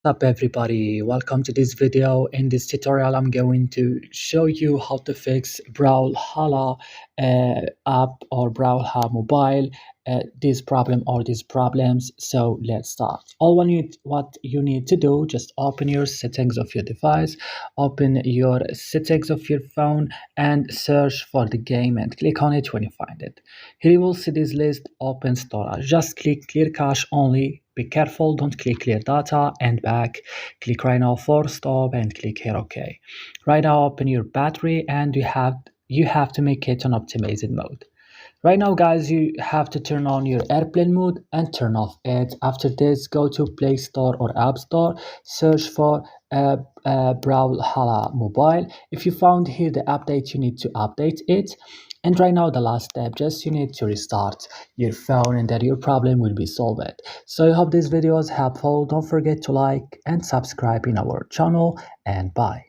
Up everybody, welcome to this video. In this tutorial I'm going to show you how to fix Brawlhalla app or Brawlhalla mobile this problem or these problems. So let's start. What you need to do, just open your settings of your device, open your settings of your phone and search for the game and click on it when you find it. Here you will see this list, open storage. Just click clear cache only. Be careful, don't click clear data and back. Click right now for stop and click here OK. Right now open your battery and you have to make it on optimized mode. Right now guys, you have to turn on your airplane mode and turn off it. After this, go to Play Store or App Store, search for Brawlhalla mobile. If you found here the update, you need to update it. And right now the last step, just you need to restart your phone and then your problem will be solved. So I hope this video was helpful. Don't forget to like and subscribe in our channel and bye.